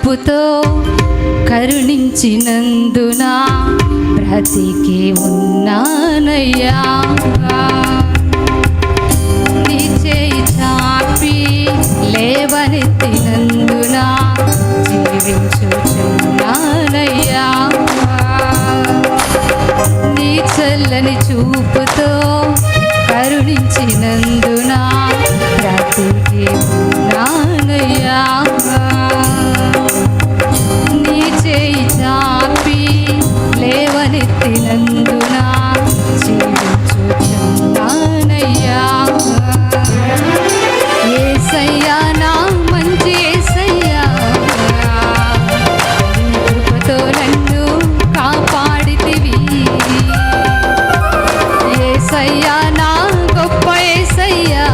చూపుతో కరుణించినందున బ్రతికి ఉన్నానయ్యా. నీ చేయి చాపి లేవనెత్తినందున జీవించుచున్నానయ్యా. నీ చల్లని చూపుతో కరుణించినందున బ్రతికి ఉన్నానయ్యా. నీ చేయి చాపి లేవనెత్తినందున జీవించుచున్నానయ్యా. యేసయ్యా నా మంచి యేసయ్యా, కృపతో నన్ను కాపాడితివి. యేసయ్యా నా గొప్ప యేసయ్యా,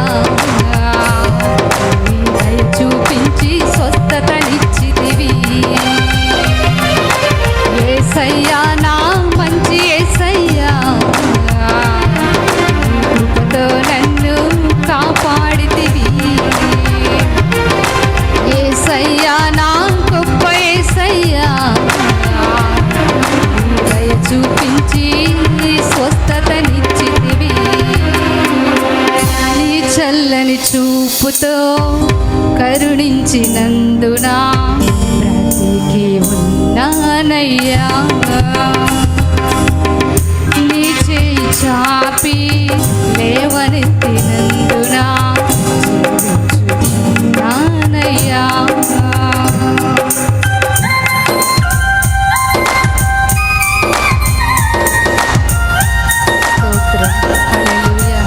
దయ చూపించి స్వస్థతనిచ్చితివి. యేసయ్యా నా మంచి యేసయ్యా, కృపతో నన్ను కాపాడితివి. యేసయ్యా నా గొప్ప యేసయ్యా, దయ చూపించి స్వస్థతనిచ్చితివి. నీ చల్లని చూపుతో కరుణించినందున బ్రతికి ఉన్నానయ్యా. నీ చేయి చాపి లేవనెత్తినందున జీవించుచున్నానయ్యా. స్తోత్రం. హల్లెలూయా.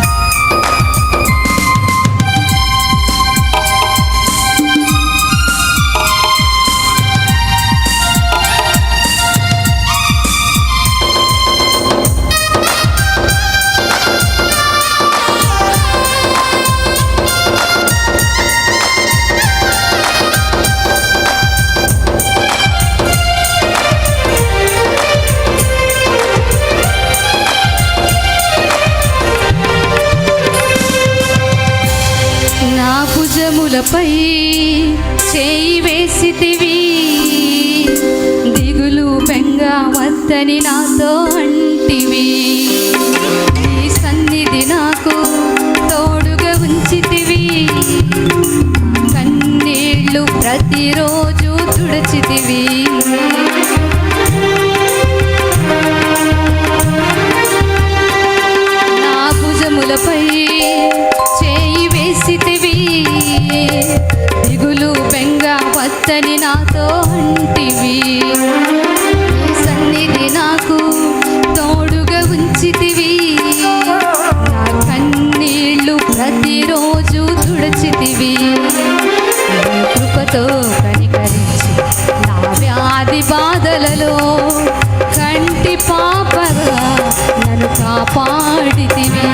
నా భుజములపై చేయి వేసితివి, దిగులు బెంగ వద్దని నాతో అంటివి. నీ సన్నిధి నాకు తోడుగా ఉంచితివి, కన్నీళ్ళు ప్రతిరోజు తుడిచితివి. నా భుజములపై చేయి వేసితివి, దిగులు బెంగ వద్దని నాతో అంటివి. నీ సన్నిధి నాకు తోడుగా ఉంచితివి, నా కన్నీళ్ళు ప్రతిరోజు తుడిచితివి. నీ కృపతో కనికరించి నా వ్యాధి బాధలలో కంటి పాపగా నన్ను కాపాడితివి.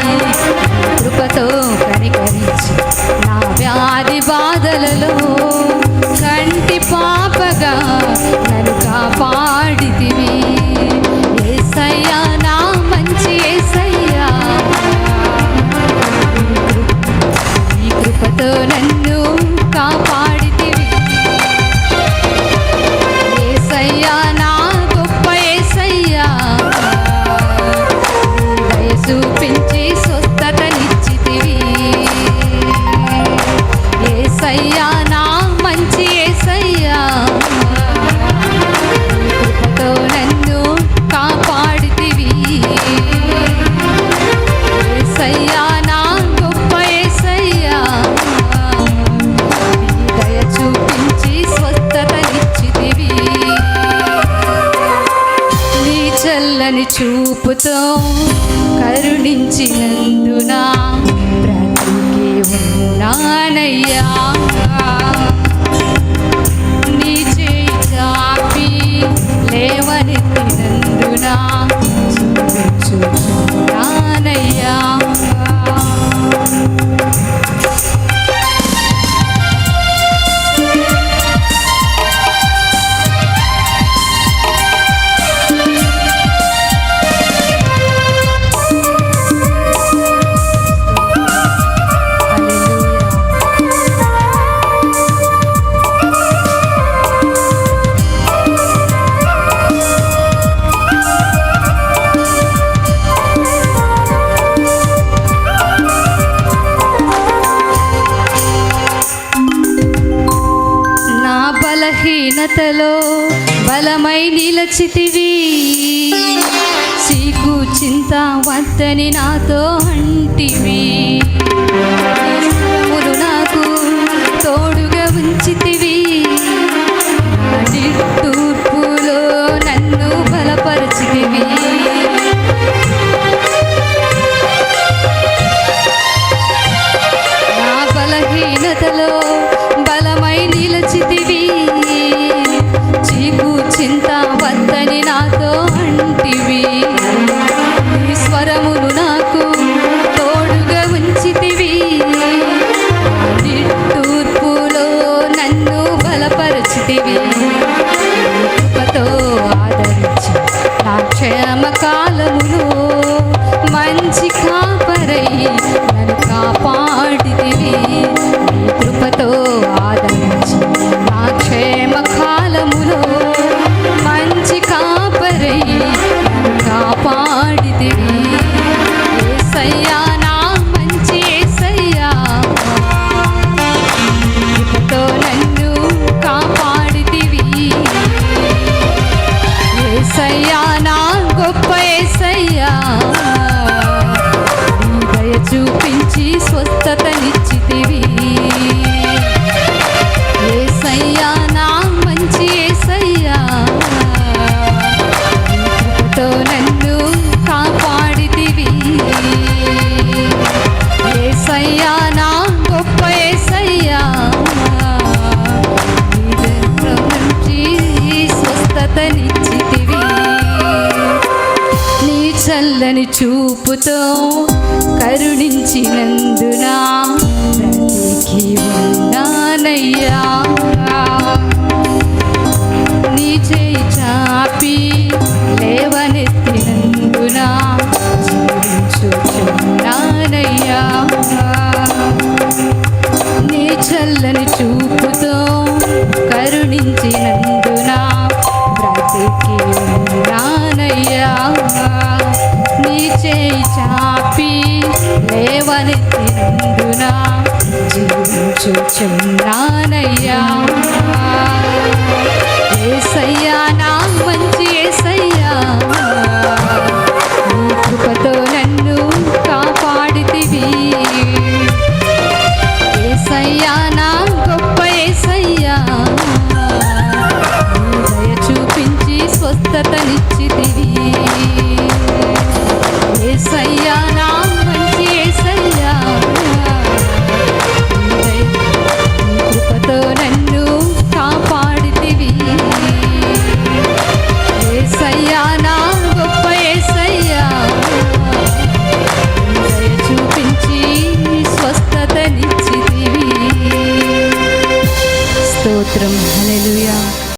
కృపతో కనికరించి నా వ్యాధి బాధలలో కంటి పాపగా నన్ను కాపాడితివి. యేసయ్యా నా మంచి యేసయ్యా, ఈ కృపతో నన్ను కాపాడితివి. యేసయ్యా నా గొప్ప యేసయ్యా, దయ చూపించి స్వస్థతనిచ్చితివి. యేసయ్యా నా మంచి యేసయ్యా, కృపతో నన్ను కాపాడితివి. యేసయ్యా నా గొప్ప యేసయ్యా, దయ చూపించి స్వస్థతనిచ్చితివి. నీ చల్లని చూపుతో కరుణించినందున బ్రతికి ఉన్నానయ్యా. నీ చేయి చాపి లేవనెత్తినందున జీవించుచున్నానయ్యా. బలహీనతలో బలమై నిలచితివి. చీకు చింత వద్దని నాతో అంటివి. నీ నాకు తోడుగా ఉంచితివి. నిట్టూర్పులో నన్ను బలపరచితివి. నా బలహీనతలో బలమై నిలచితివి. చీకు చింత వద్దని నాతో అంటివి. నీ స్వరములు నాకు తోడుగా ఉంచితివి. నిట్టూర్పులో నన్ను బలపరచితివి. కృపతో ఆదరించి నా క్షేమ కాలములో మంచి కాపరై నన్ను కాపాడితివి. నీ కృపతో ఆదరించి నా క్షేమ కాలములో మంచి కాపరై నన్ను కాపాడితివి. యేసయ్యా నా మంచి యేసయ్యా, కృపతో నన్ను కాపాడితివి. యేసయ్యా నా గొప్ప యేసయ్యా, నీ దయ చూపించి స్వస్థతనిచ్చితివి. యేసయ్యా నా మంచి యేసయ్యా, కృపతో నన్ను కాపాడితివి. యేసయ్యా నా గొప్ప యేసయ్యా, నీ దయ నుంచి స్వస్థతనిచ్చితివి. నీ చల్లని చూపుతో కరుణించినందున బ్రతికి ఉన్నానయ్యా. నీ చేయి చాపి లేవనెత్తినందున జీవించుచున్నానయ్యా. నీ చల్లని చూపుతో కరుణించినందున బ్రతికి ఉన్నానయ్యా. నీ చేయి చాపి లేవనెత్తినందున జీవించుచున్నానయ్యా. యేసయ్యా